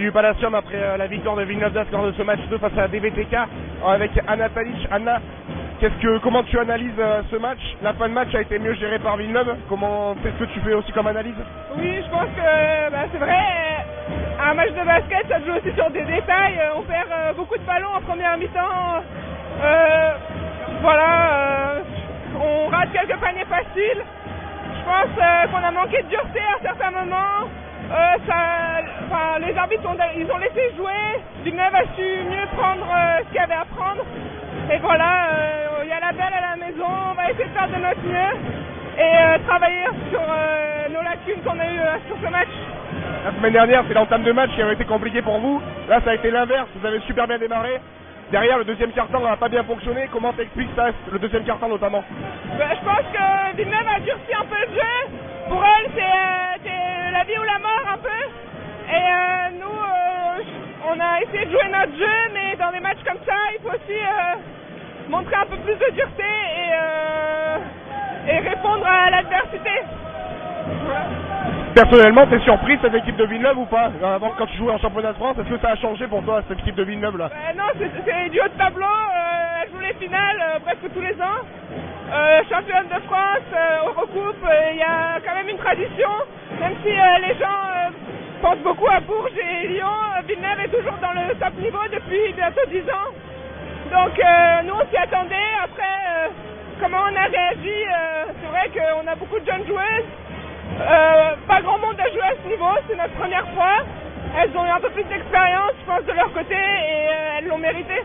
du Palacium après la victoire de Villeneuve d'Ascq lors de ce match 2 face à la DVTK avec Anna Talic. Anna, comment tu analyses ce match? La fin de match a été mieux gérée par Villeneuve. Qu'est-ce que tu fais aussi comme analyse? Oui, je pense que c'est vrai, un match de basket ça se joue aussi sur des détails. On perd beaucoup de ballons en première mi-temps. On rate quelques paniers faciles. Je pense qu'on a manqué de dureté à certains moments. Les arbitres ils ont laissé jouer. Villeneuve a su mieux prendre ce qu'il y avait à prendre. Et voilà, il y a la belle à la maison. On va essayer de faire de notre mieux et travailler sur nos lacunes qu'on a eues sur ce match. La semaine dernière, c'est l'entame de match qui avait été compliqué pour vous. Là, ça a été l'inverse. Vous avez super bien démarré. Derrière, le deuxième quart-temps n'a pas bien fonctionné. Comment t'expliques ça, le deuxième quart-temps notamment? Je pense que Villeneuve a durci un peu le jeu. Pour elle, c'est la vie ou la mort un peu. Et nous, on a essayé de jouer notre jeu, mais dans des matchs comme ça, il faut aussi montrer un peu plus de dureté et répondre à l'adversité. Voilà. Personnellement, t'es surpris de cette équipe de Villeneuve ou pas? Avant, quand tu jouais en championnat de France, est-ce que ça a changé pour toi, cette équipe de Villeneuve là? Non, c'est du haut de tableau. Elle joue les finales presque tous les ans. Championne de France, Eurocoupe, il y a quand même une tradition. Même si les gens pensent beaucoup à Bourges et Lyon, Villeneuve est toujours dans le top niveau depuis bientôt 10 ans. Donc nous on s'y attendait. Après, comment on a réagi, c'est vrai qu'on a beaucoup de jeunes joueuses. Pas grand monde a joué à ce niveau, c'est notre première fois. Elles ont eu un peu plus d'expérience, je pense, de leur côté et elles l'ont mérité.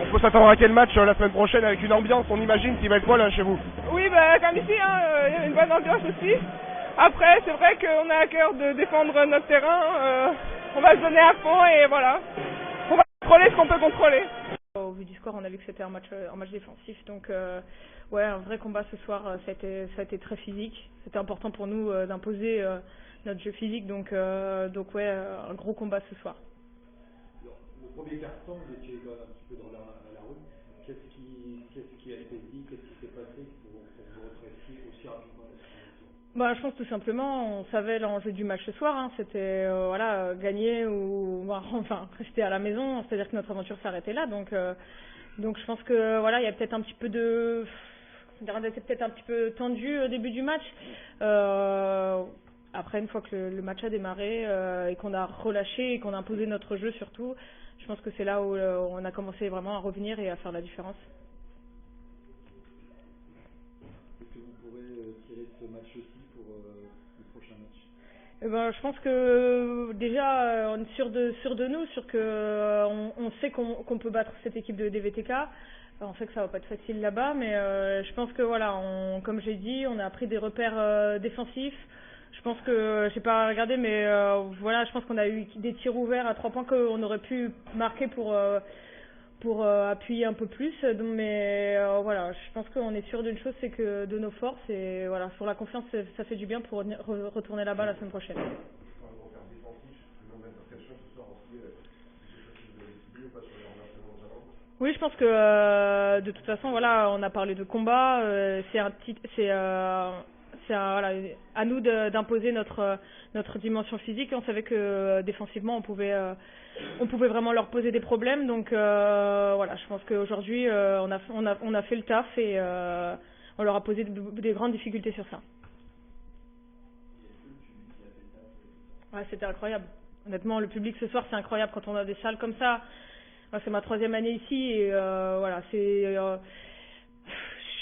On peut s'attendre à quel match la semaine prochaine avec une ambiance, on imagine, qui va être folle chez vous? Oui, comme ici, il y a une bonne ambiance aussi. Après, c'est vrai qu'on a à cœur de défendre notre terrain. On va se donner à fond et voilà. On va contrôler ce qu'on peut contrôler. Au vu du score, on a vu que c'était un match défensif, donc ouais, un vrai combat ce soir. Ça a été très physique. C'était important pour nous d'imposer notre jeu physique, donc ouais, un gros combat ce soir. Le premier quart-temps, vous étiez un petit peu dans la route. Qu'est-ce qui a été dit, qu'est-ce qui s'est passé pour vous redresser aussi rapidement la situation? Je pense tout simplement, on savait l'enjeu du match ce soir, hein, c'était gagner ou rester à la maison, c'est-à-dire que notre aventure s'arrêtait là, donc je pense que voilà, il y a peut-être un petit peu on était peut-être un petit peu tendu au début du match. Après, une fois que le match a démarré et qu'on a relâché et qu'on a imposé notre jeu surtout, je pense que c'est là où on a commencé vraiment à revenir et à faire la différence. Est-ce que vous pourrez tirer ce match aussi pour le prochain match? Je pense que déjà on est sûr de nous, sûr que on sait qu'on peut battre cette équipe de DVTK. On sait que ça va pas être facile là-bas, mais je pense que voilà, comme j'ai dit, on a pris des repères défensifs. Je pense que, j'ai pas regardé, mais voilà, je pense qu'on a eu des tirs ouverts à 3 points qu'on aurait pu marquer pour appuyer un peu plus. Mais voilà, je pense qu'on est sûr d'une chose, c'est que de nos forces, et voilà, sur la confiance, ça fait du bien pour retourner là-bas la semaine prochaine. Oui, je pense que de toute façon, voilà, on a parlé de combat, voilà, à nous d'imposer notre dimension physique. On savait que défensivement, on pouvait vraiment leur poser des problèmes. Donc voilà, je pense qu'aujourd'hui, on a fait le taf et on leur a posé des grandes difficultés sur ça. Ouais, c'était incroyable. Honnêtement, le public ce soir, c'est incroyable quand on a des salles comme ça. Moi, c'est ma 3e année ici et voilà,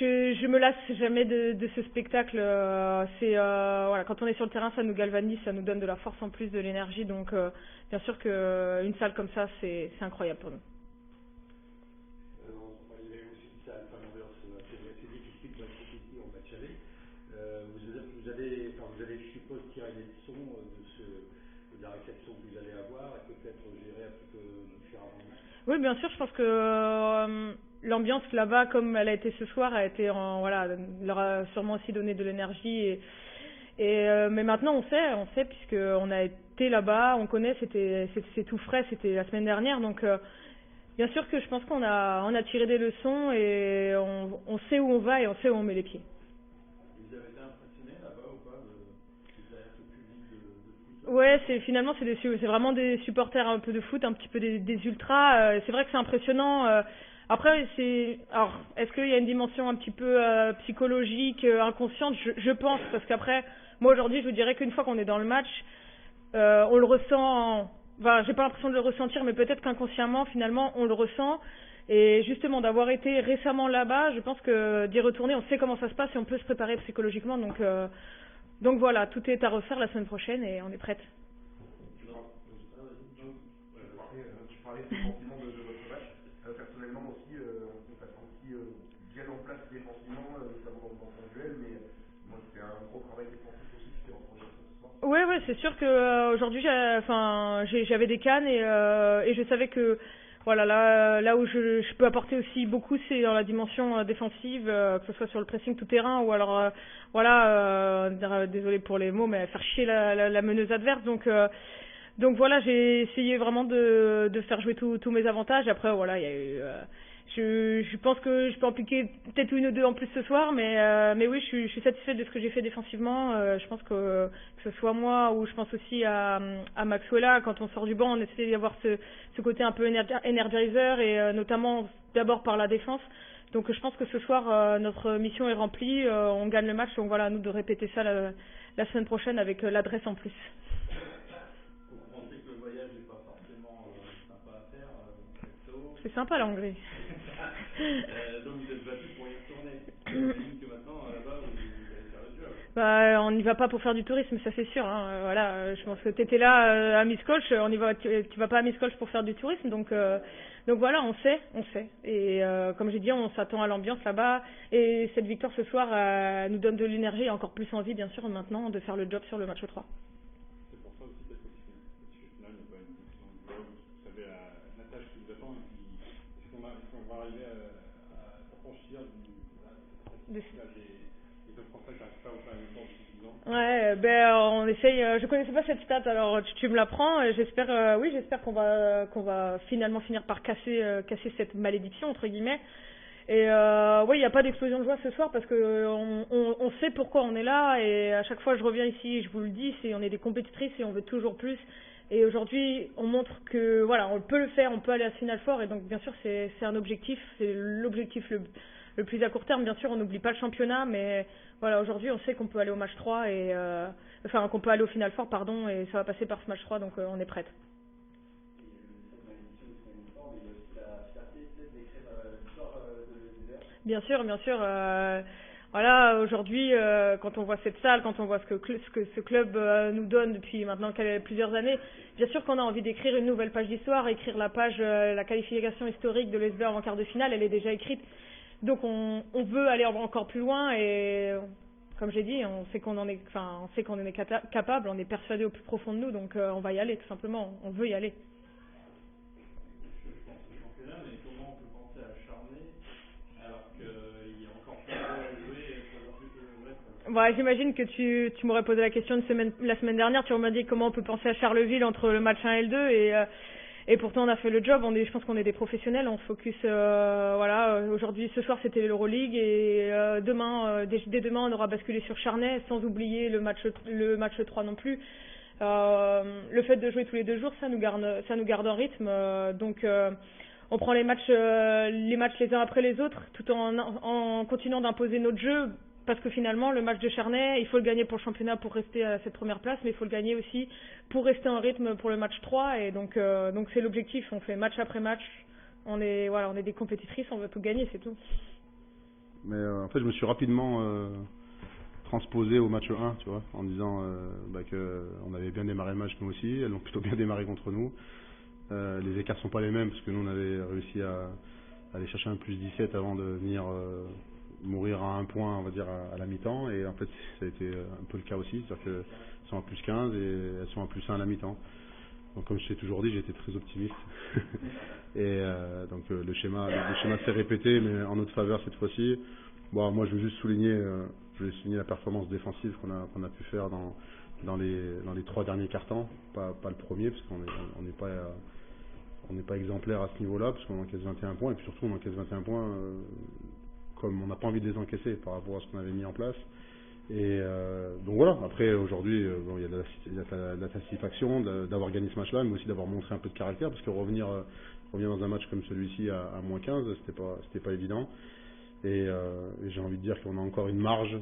je me lasse jamais de ce spectacle. Voilà, quand on est sur le terrain, ça nous galvanise, ça nous donne de la force en plus, de l'énergie. Donc, bien sûr qu'une salle comme ça, c'est incroyable pour nous. Il y avait aussi une salle, l'ambiance assez difficile dans ici en match aller. Vous allez, je suppose, tirer des leçons de la réception que vous allez avoir et peut-être gérer un petit peu différemment. Oui, bien sûr, je pense que l'ambiance là-bas, comme elle a été ce soir, voilà, leur a sûrement aussi donné de l'énergie. Mais maintenant, on sait, puisqu'on a été là-bas, on connaît, c'est tout frais, c'était la semaine dernière. Donc, bien sûr que je pense qu'on a tiré des leçons et on sait où on va et on sait où on met les pieds. Vous avez été impressionné là-bas ou pas derrière ce public de foot? Ouais, finalement c'est vraiment des supporters un peu de foot, un petit peu des ultras. C'est vrai que c'est impressionnant. Après, alors, est-ce qu'il y a une dimension un petit peu psychologique, inconsciente? Je pense, parce qu'après, moi aujourd'hui, je vous dirais qu'une fois qu'on est dans le match, on le ressent. Enfin, j'ai pas l'impression de le ressentir, mais peut-être qu'inconsciemment, finalement, on le ressent. Et justement, d'avoir été récemment là-bas, je pense que d'y retourner, on sait comment ça se passe et on peut se préparer psychologiquement. Donc voilà, tout est à refaire la semaine prochaine et on est prête. Tu parlais défensivement de votre match. Personnellement aussi, on t'a senti bien en place défensivement, notamment dans ton duel, mais moi c'était un gros travail défensif aussi qui t'es retrouvé ce soir. Ouais, c'est sûr que aujourd'hui, j'avais des cannes et je savais que voilà, là où je peux apporter aussi beaucoup, c'est dans la dimension défensive, que ce soit sur le pressing tout terrain ou alors désolé pour les mots, mais faire chier la meneuse adverse. Donc voilà, j'ai essayé vraiment de faire jouer tous mes avantages. Après voilà, il y a eu je pense que je peux en piquer peut-être une ou deux en plus ce soir, mais oui, je suis satisfaite de ce que j'ai fait défensivement. Je pense que ce soit moi ou je pense aussi à Maxwella, quand on sort du banc, on essaie d'avoir ce côté un peu energizer et notamment d'abord par la défense. Donc je pense que ce soir notre mission est remplie, on gagne le match, donc voilà, à nous de répéter ça la semaine prochaine avec l'adresse en plus. On sait que le voyage n'est pas forcément sympa à faire. C'est sympa la Hongrie. Donc vous êtes battu pour y retourner. J'imagine que maintenant là-bas vous allez faire le job. Bah, on n'y va pas pour faire du tourisme, ça c'est sûr. Hein. Voilà, je pense que tu étais là à Miskolc, tu vas pas à Miskolc pour faire du tourisme, donc voilà, on sait. Et comme j'ai dit, on s'attend à l'ambiance là-bas. Et cette victoire ce soir nous donne de l'énergie et encore plus envie, bien sûr, maintenant de faire le job sur le match 3. C'est pour ça aussi peut-être que final, il n'y a pas une question de job. Vous savez la tâche qui vous attend. Et puis, est-ce qu'on va arriver à s'affranchir des autres Français qui n'arrivent pas à vous faire une victoire depuis 10 ans? Ouais, on essaye. Je connaissais pas cette stat, alors tu me l'apprends. J'espère qu'on va finalement finir par casser cette malédiction entre guillemets. Et oui, il n'y a pas d'explosion de joie ce soir parce que on sait pourquoi on est là et à chaque fois je reviens ici, je vous le dis, on est des compétitrices et on veut toujours plus. Et aujourd'hui, on montre que voilà, on peut le faire, on peut aller à Final Four et donc bien sûr c'est un objectif, c'est l'objectif le plus à court terme. Bien sûr, on n'oublie pas le championnat, mais voilà, aujourd'hui on sait qu'on peut aller au match 3 et qu'on peut aller au Final Four, pardon, et ça va passer par ce match 3, donc on est prête. Bien sûr. Voilà, aujourd'hui, quand on voit cette salle, quand on voit ce que ce club nous donne depuis maintenant plusieurs années, bien sûr qu'on a envie d'écrire une nouvelle page d'histoire, écrire la page, la qualification historique de l'Esbjerg en quart de finale, elle est déjà écrite. Donc on veut aller encore plus loin et comme j'ai dit, on sait qu'on en est capable, on est persuadé au plus profond de nous, donc on va y aller tout simplement, on veut y aller. Mais comment on peut penser à acharner alors qu'il y a encore plus à jouer? Ouais, j'imagine que tu m'aurais posé la question la semaine dernière, tu m'as dit comment on peut penser à Charleville entre le match 1 et le 2 et pourtant on a fait le job, je pense qu'on est des professionnels, on se focus voilà, aujourd'hui ce soir c'était l'Euroleague et dès demain on aura basculé sur Charnay sans oublier le match 3 non plus. Le fait de jouer tous les 2 jours, ça nous garde en rythme, donc on prend les matchs les uns après les autres tout en continuant d'imposer notre jeu. Parce que finalement, le match de Charnay, il faut le gagner pour le championnat pour rester à cette première place, mais il faut le gagner aussi pour rester en rythme pour le match 3. Et donc c'est l'objectif. On fait match après match. On est des compétitrices, on veut tout gagner, c'est tout. Mais en fait, je me suis rapidement transposé au match 1, tu vois, en disant qu'on avait bien démarré le match nous aussi. Elles ont plutôt bien démarré contre nous. Les écarts sont pas les mêmes parce que nous, on avait réussi à aller chercher un plus 17 avant de venir mourir à un point, on va dire, à la mi-temps, et en fait ça a été un peu le cas aussi, c'est-à-dire qu'elles sont à plus 15 et elles sont à plus 1 à la mi-temps. Donc comme je t'ai toujours dit, j'étais très optimiste et donc le schéma s'est répété mais en notre faveur cette fois-ci. Bon, moi je veux juste souligner la performance défensive qu'on a pu faire dans les 3 derniers quart-temps, pas le premier parce qu'on n'est pas exemplaire à ce niveau-là parce qu'on encaisse 21 points et puis surtout on encaisse 21 points comme on n'a pas envie de les encaisser par rapport à ce qu'on avait mis en place. Et donc voilà, après aujourd'hui, bon, il y a de la satisfaction d'avoir gagné ce match-là, mais aussi d'avoir montré un peu de caractère, parce que revenir dans un match comme celui-ci à moins 15, c'était pas évident. Et j'ai envie de dire qu'on a encore une marge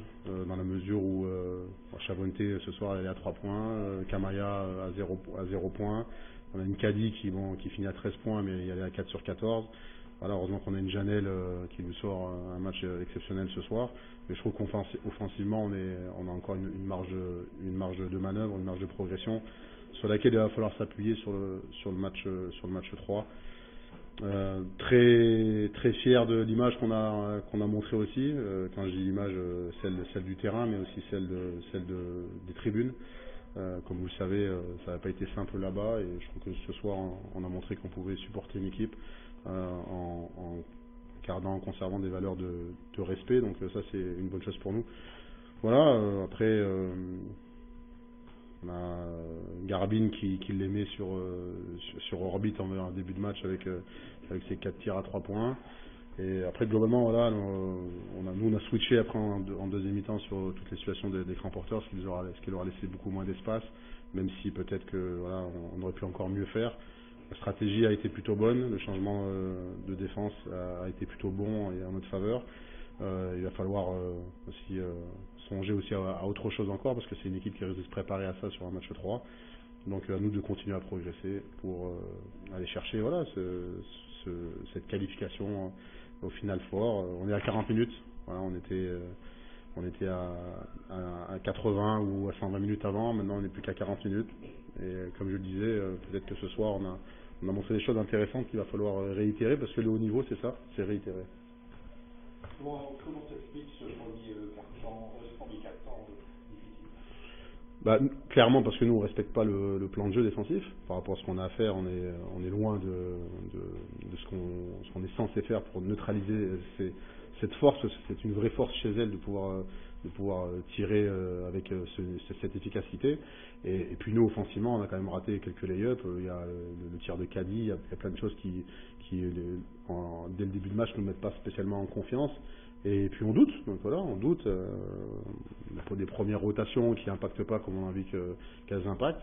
dans la mesure où Chavonté ce soir elle est à 3 points, Kamaya à 0 points, on a une Caddy qui finit à 13 points mais elle est à 4 sur 14. Voilà, heureusement qu'on a une Janelle qui nous sort un match exceptionnel ce soir. Mais je trouve qu'offensivement on a encore une marge de manœuvre, une marge de progression sur laquelle il va falloir s'appuyer sur le match 3. Très très fier de l'image qu'on a montré aussi. Quand je dis l'image, celle du terrain, mais aussi celle des tribunes. Comme vous le savez, ça n'a pas été simple là-bas, et je trouve que ce soir on a montré qu'on pouvait supporter une équipe en conservant des valeurs de respect. Donc ça c'est une bonne chose pour nous. Voilà. Après. On a Garbine qui les met sur orbite en début de match avec ses 4 tirs à 3 points. Et après globalement voilà, on a switché après en deuxième mi-temps sur toutes les situations des grands porteurs, ce qui leur a laissé beaucoup moins d'espace, même si peut-être que voilà, on aurait pu encore mieux faire. La stratégie a été plutôt bonne, le changement de défense a été plutôt bon et en notre faveur. Il va falloir aussi songer aussi à autre chose encore, parce que c'est une équipe qui risque de se préparer à ça sur un match 3. Donc à nous de continuer à progresser pour aller chercher voilà, cette qualification au Final Four. On est à 40 minutes, voilà, on était à 80 ou à 120 minutes avant, maintenant on n'est plus qu'à 40 minutes. Et comme je le disais, peut-être que ce soir on a montré des choses intéressantes qu'il va falloir réitérer, parce que le haut niveau c'est ça, c'est réitérer. Comment t'expliques ce premier quart-temps difficile? Clairement parce que nous on respecte pas le plan de jeu défensif. Par rapport à ce qu'on a à faire, on est loin de ce qu'on est censé faire pour neutraliser cette force. C'est une vraie force chez elle de pouvoir tirer avec cette efficacité. Et puis nous offensivement on a quand même raté quelques lay-ups. Il y a le tir de Caddy, il y a plein de choses qui dès le début de match ne nous mettent pas spécialement en confiance. Et puis on doute, donc voilà, on doute. Pour des premières rotations qui n'impactent pas comme on a envie qu'elles impactent.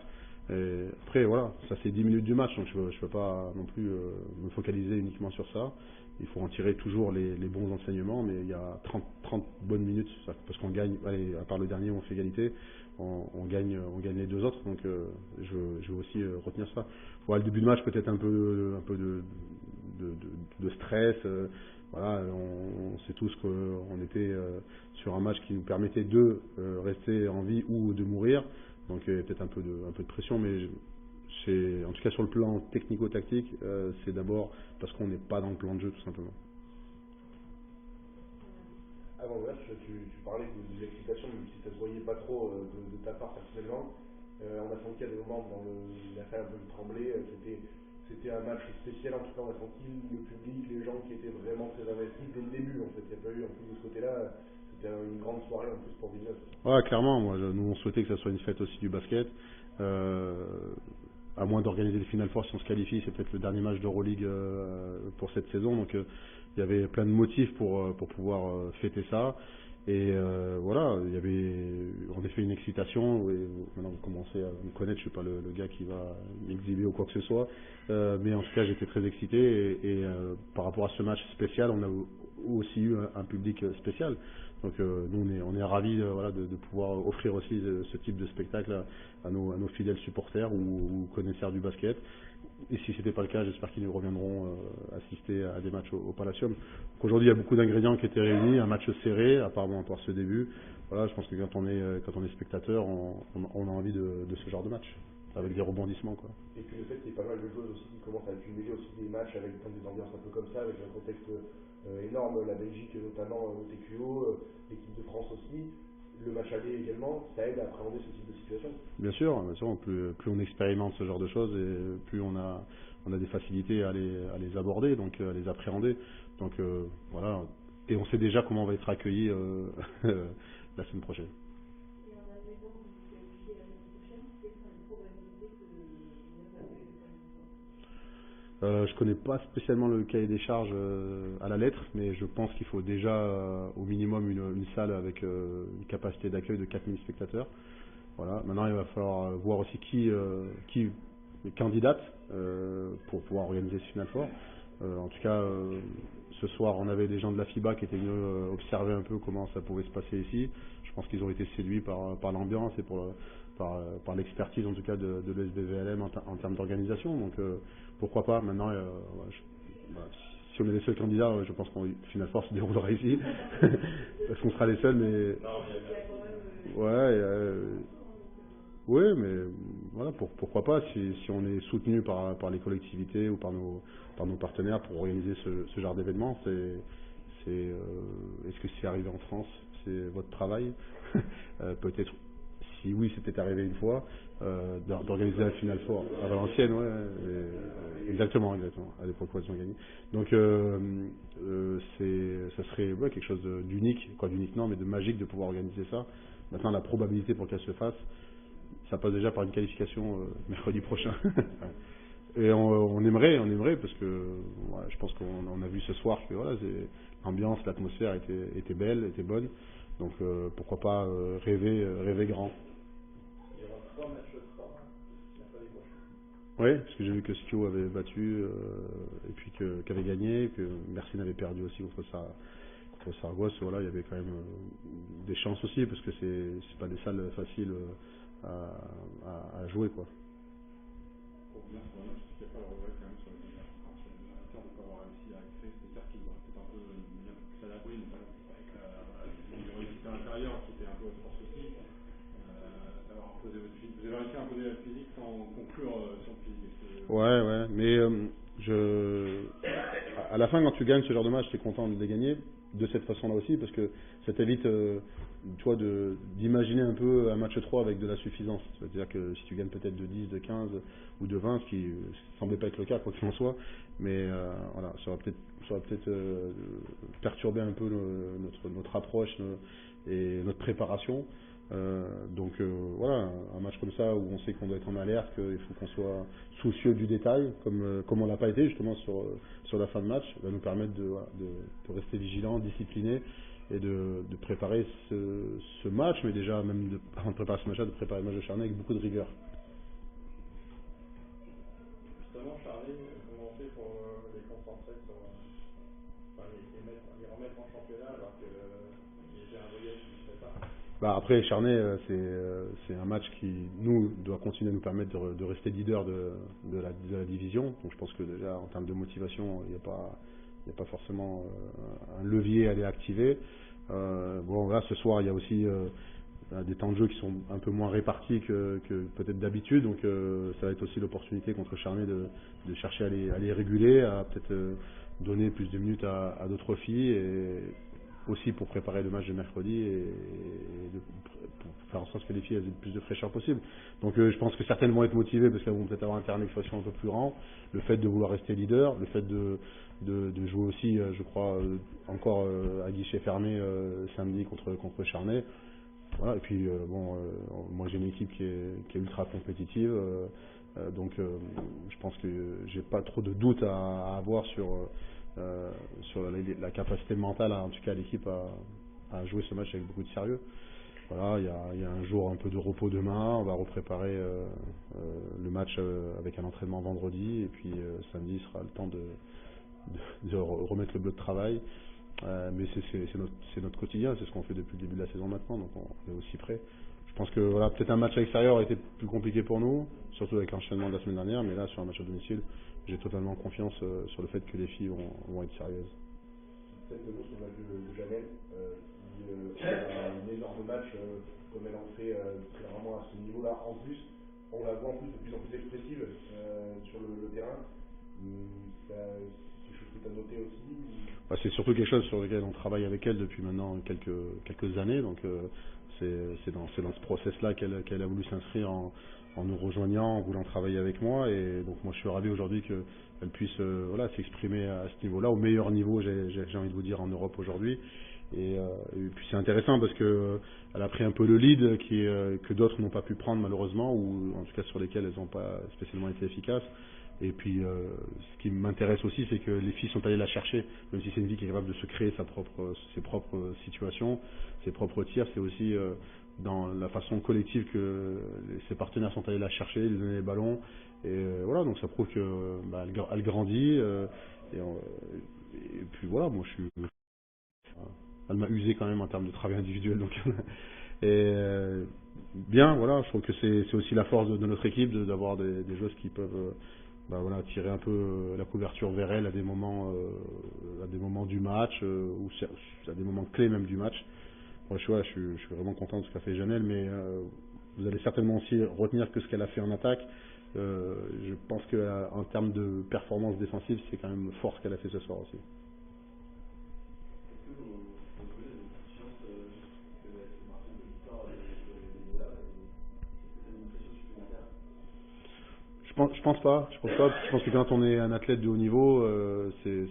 Et après voilà, ça c'est 10 minutes du match, donc je ne peux pas non plus me focaliser uniquement sur ça. Il faut en tirer toujours les bons enseignements, mais il y a 30 bonnes minutes, parce qu'on gagne, allez, à part le dernier où on fait égalité, on gagne les deux autres, donc je veux aussi retenir ça. Voilà, le début de match peut-être un peu de stress. Voilà, on sait tous qu'on était sur un match qui nous permettait de rester en vie ou de mourir, donc peut-être un peu de pression, mais en tout cas sur le plan technico-tactique, c'est d'abord parce qu'on n'est pas dans le plan de jeu tout simplement. Avant le match, tu parlais de l'excitation, même si ça se voyait pas trop de ta part personnellement. On a senti à des moments dans la salle un peu trembler. C'était un match spécial, en tout cas on a senti le public, les gens qui étaient vraiment très investis dès le début. En fait, il n'y a pas eu en plus de ce côté-là, c'était une grande soirée en plus pour Villeneuve. Ouais, clairement, nous on souhaitait que ça soit une fête aussi du basket. À moins d'organiser le Final Four si on se qualifie, c'est peut-être le dernier match d'Euroleague pour cette saison. Donc il y avait plein de motifs pour pouvoir fêter ça. Et voilà, il y avait en effet une excitation. Et maintenant vous commencez à me connaître, je suis pas le gars qui va m'exhiber ou quoi que ce soit. Mais en tout cas j'étais très excité et par rapport à ce match spécial, on a aussi eu un public spécial. Donc nous on est ravis voilà, de pouvoir offrir aussi ce type de spectacle à nos fidèles supporters ou connaisseurs du basket. Et si ce n'était pas le cas, j'espère qu'ils reviendront assister à des matchs au Palacium. Donc aujourd'hui il y a beaucoup d'ingrédients qui étaient réunis, un match serré, apparemment par ce début. Voilà, je pense que quand on est spectateur, on a envie de ce genre de match, avec des rebondissements, quoi. Et puis le fait qu'il y ait pas mal de choses aussi qui commencent à accumuler aussi des matchs avec des ambiances un peu comme ça, avec un contexte énorme, la Belgique notamment au TQO, l'équipe de France aussi, le match aller également, ça aide à appréhender ce type de situation. Bien sûr, plus on expérimente ce genre de choses et plus on a des facilités à les aborder, donc à les appréhender. Donc voilà, et on sait déjà comment on va être accueilli la semaine prochaine. Je connais pas spécialement le cahier des charges à la lettre, mais je pense qu'il faut déjà au minimum une salle avec une capacité d'accueil de 4000 spectateurs. Voilà. Maintenant, il va falloir voir aussi qui candidate pour pouvoir organiser ce Final Four. En tout cas, ce soir, on avait des gens de la FIBA qui étaient venus observer un peu comment ça pouvait se passer ici. Je pense qu'ils ont été séduits par l'ambiance et par l'expertise en tout cas de l'ESBVLM en termes d'organisation. Donc pourquoi pas. Maintenant, si on est les seuls candidats, je pense qu'on Final Four se déroulera ici. Parce qu'on sera les seuls, mais oui, mais voilà, pourquoi pas, si on est soutenu par les collectivités ou par nos partenaires pour organiser ce genre d'événement, est-ce que c'est arrivé en France, c'est votre travail? Peut-être, si oui, c'est peut-être arrivé une fois, d'organiser un Final Four à Valenciennes, ouais, exactement, à l'époque où ils ont gagné. Donc ça serait quelque chose d'unique, d'unique non, mais de magique de pouvoir organiser ça. Maintenant, la probabilité pour qu'elle se fasse, ça passe déjà par une qualification mercredi prochain. Et on aimerait parce que je pense qu'on a vu ce soir que l'ambiance, l'atmosphère était belle, était bonne. Donc pourquoi pas rêver grand. Il y aura 3 matchs forts mercredi prochain. Oui, parce que j'ai vu que Skio avait battu et puis qu'avait gagné, que Mersin avait perdu aussi contre Saragosse. Voilà, il y avait quand même des chances aussi parce que c'est pas des salles faciles à jouer, quoi. Pour revenir sur le match, est-ce qu'il n'y a pas le regret quand même sur les dernières de ne pas avoir réussi à créer cet écart qui doit peut-être un peu bien plus à l'abri, notamment avec la réussite à l'intérieur qui était un peu votre force aussi, d'avoir imposé votre physique. Vous avez réussi à imposer votre physique sans conclure sur le physique. Ouais, mais à la fin, quand tu gagnes ce genre de match, tu es content de les gagner de cette façon-là aussi, parce que ça t'évite d'imaginer un peu un match 3 avec de la suffisance. C'est-à-dire que si tu gagnes peut-être de 10, de 15 ou de 20, ce qui semblait pas être le cas, quoi qu'il en soit, mais voilà, ça va peut-être perturber un peu notre approche et notre préparation. Donc voilà, un match comme ça où on sait qu'on doit être en alerte, qu'il faut qu'on soit soucieux du détail, comme on l'a pas été justement sur la fin de match, va nous permettre de rester vigilant, discipliné et de préparer ce match, mais déjà même avant de préparer ce match-là, de préparer le match de Charnay avec beaucoup de rigueur. Justement, Charnay, comment on fait pour les concentrer sur les remettre en championnat alors que j'ai un voyage qui se prépare? Après, Charnay, c'est un match qui, nous, doit continuer à nous permettre de rester leader de la division. Donc je pense que déjà, en termes de motivation, il n'y a pas forcément un levier à aller activer. Là, ce soir, il y a aussi des temps de jeu qui sont un peu moins répartis que peut-être d'habitude. Donc ça va être aussi l'opportunité contre Charnay de chercher à les réguler, à peut-être donner plus de minutes à d'autres filles. Et aussi pour préparer le match de mercredi et pour faire en sorte que les filles aient le plus de fraîcheur possible. Donc je pense que certaines vont être motivées parce qu'elles vont peut-être avoir un terrain d'expression un peu plus grand. Le fait de vouloir rester leader, le fait de jouer aussi, je crois, encore à guichet fermé samedi contre Charnay. Voilà. Et puis moi j'ai une équipe qui est ultra compétitive, donc je pense que j'ai pas trop de doutes à avoir sur la capacité mentale, en tout cas à l'équipe, à jouer ce match avec beaucoup de sérieux. Voilà, il y a un jour un peu de repos demain, on va repréparer le match avec un entraînement vendredi, et puis samedi sera le temps de remettre le bloc de travail. Mais c'est notre quotidien, c'est ce qu'on fait depuis le début de la saison maintenant, donc on est aussi prêt. Je pense que voilà, peut-être un match à l'extérieur a été plus compliqué pour nous, surtout avec l'enchaînement de la semaine dernière, mais là sur un match à domicile, j'ai totalement confiance sur le fait que les filles vont être sérieuses. Peut-être de mots sur le match de Janelle, qui a un énorme match, comme elle en fait très rarement à ce niveau-là. En plus, on la voit en plus de plus en plus expressive sur le terrain. C'est quelque chose que tu as noté aussi? C'est surtout quelque chose sur lequel on travaille avec elle depuis maintenant quelques années, donc c'est dans ce process-là qu'elle a voulu s'inscrire en nous rejoignant, en voulant travailler avec moi, et donc moi je suis ravi aujourd'hui qu'elle puisse s'exprimer à ce niveau-là, au meilleur niveau, j'ai envie de vous dire, en Europe aujourd'hui. Et puis c'est intéressant parce que elle a pris un peu le lead que d'autres n'ont pas pu prendre malheureusement, ou en tout cas sur lesquels elles n'ont pas spécialement été efficaces. Et puis, ce qui m'intéresse aussi, c'est que les filles sont allées la chercher, même si c'est une fille qui est capable de se créer ses propres situations, ses propres tirs, c'est aussi dans la façon collective que ses partenaires sont allés la chercher, lui donner les ballons. Et voilà, donc ça prouve que elle grandit. Et puis voilà, moi elle m'a usé quand même en termes de travail individuel. Donc et bien, voilà, je trouve que c'est aussi la force de notre équipe d'avoir des joueuses qui peuvent voilà, tirer un peu la couverture vers elle à des moments du match ou à des moments clés même du match. Moi, je suis vraiment content de ce qu'a fait Janelle, mais vous allez certainement aussi retenir que ce qu'elle a fait en attaque. Je pense qu'en termes de performance défensive, c'est quand même fort ce qu'elle a fait ce soir aussi. Je pense pas. Je pense que quand on est un athlète de haut niveau, c'est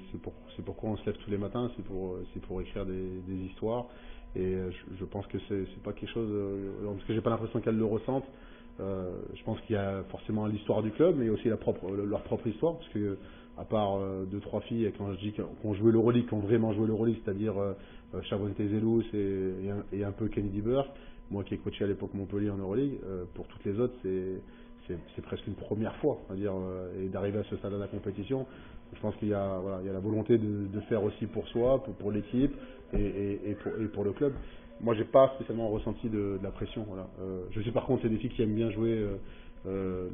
pourquoi on se lève tous les matins, c'est pour écrire des histoires. Et je pense que c'est pas quelque chose, parce que j'ai pas l'impression qu'elles le ressentent. Je pense qu'il y a forcément l'histoire du club, mais aussi leur propre histoire, parce que à part 2-3 filles, quand je dis qu'on jouait l'Euroleague, qu'on vraiment joué l'Euroleague, c'est-à-dire Chavonte Zelous et un peu Kennedy Burke, moi qui ai coaché à l'époque Montpellier en Euroleague, pour toutes les autres, c'est presque une première fois, on va dire, et d'arriver à ce stade de la compétition. Je pense qu'il y a la volonté de faire aussi pour soi, pour l'équipe et pour le club. Moi, j'ai pas spécialement ressenti de la pression. Voilà. Je sais par contre, c'est des filles qui aiment bien jouer 2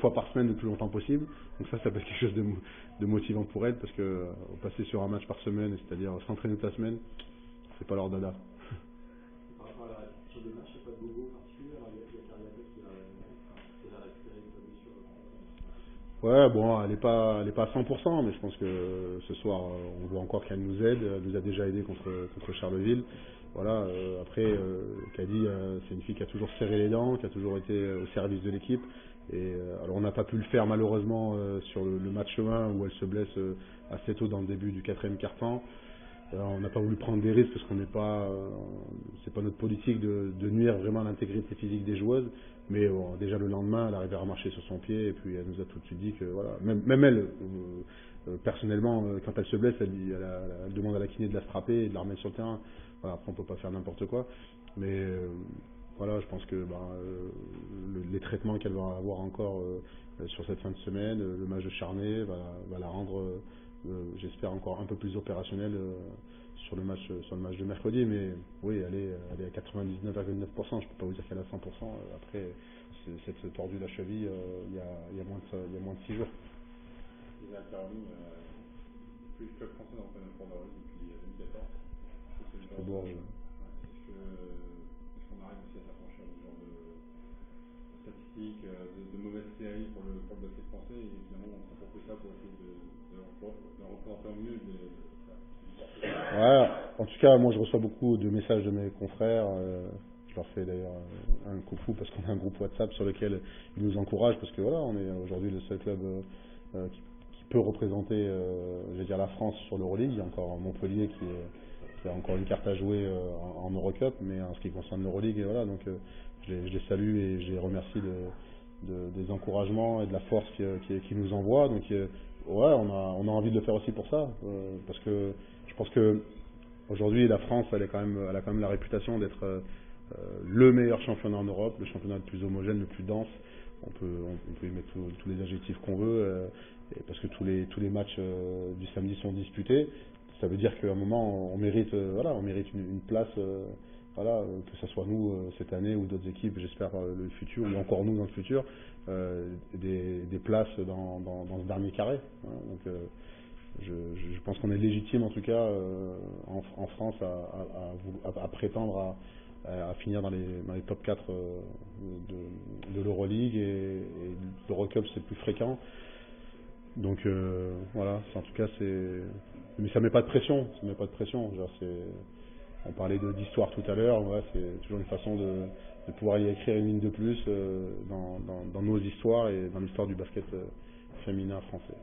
fois par semaine le plus longtemps possible. Donc ça peut être quelque chose de motivant pour elles, parce que passer sur un match par semaine, c'est-à-dire s'entraîner toute la semaine, c'est pas leur dada. Par rapport à la répétition des matchs, il n'y a pas de bobo particulier. Alors, il y a Carriapet qui a récupéré une blessure. Ouais, bon, elle est pas à 100%, mais je pense que ce soir, on voit encore qu'elle nous aide. Elle nous a déjà aidé contre Charleville. Voilà. Après, Kadi, c'est une fille qui a toujours serré les dents, qui a toujours été au service de l'équipe. Et alors, on n'a pas pu le faire malheureusement sur le match 1 où elle se blesse assez tôt dans le début du 4e quart-temps. On n'a pas voulu prendre des risques parce qu'on n'est pas, c'est pas notre politique de nuire vraiment à l'intégrité physique des joueuses. Mais déjà le lendemain, elle arrivait à marcher sur son pied et puis elle nous a tout de suite dit que voilà, même elle, personnellement, quand elle se blesse, elle demande à la kiné de la strapper et de la remettre sur le terrain. Voilà, après on peut pas faire n'importe quoi. Mais voilà, je pense que les traitements qu'elle va avoir encore sur cette fin de semaine, le match de Charnay va la rendre, j'espère, encore un peu plus opérationnelle sur le match de mercredi. Mais oui, elle est à 99,9%. Je peux pas vous dire qu'elle est à 100%. Après, cette tordue de la cheville, il y a moins de 6 jours. Il y a Caroline, plus le club français dans le Fond d'Europe depuis 2014. Est-ce qu'on arrive aussi à s'affranchir du genre de statistiques, de mauvaises séries pour le basket français, et finalement on s'approprie ça pour essayer de représenter au mieux Ouais, en tout cas, moi je reçois beaucoup de messages de mes confrères. Je leur fais d'ailleurs un coucou parce qu'on a un groupe WhatsApp sur lequel ils nous encouragent, parce que voilà, on est aujourd'hui le seul club qui peut représenter, je vais dire, la France sur l'Euroleague. Il y a encore Montpellier qui a encore une carte à jouer en Eurocup, mais en ce qui concerne l'Euroleague, voilà, donc je les salue et je les remercie des encouragements et de la force qu'ils nous envoient. Donc ouais, on a envie de le faire aussi pour ça, parce que je pense que aujourd'hui la France, elle a quand même la réputation d'être le meilleur championnat en Europe, le championnat le plus homogène, le plus dense. On peut y mettre tous les adjectifs qu'on veut, parce que tous les matchs du samedi sont disputés. Ça veut dire qu'à un moment on mérite une place, que ce soit nous cette année ou d'autres équipes, j'espère le futur, ou encore nous dans le futur, des places dans ce dernier carré. Hein. Donc je pense qu'on est légitime en tout cas en France à prétendre à finir dans les top 4 de l'Euroleague, et l'Eurocup c'est plus fréquent. Donc voilà, en tout cas mais ça met pas de pression, Genre, on parlait d'histoire tout à l'heure, ouais, c'est toujours une façon de pouvoir y écrire une ligne de plus dans nos histoires et dans l'histoire du basket féminin français.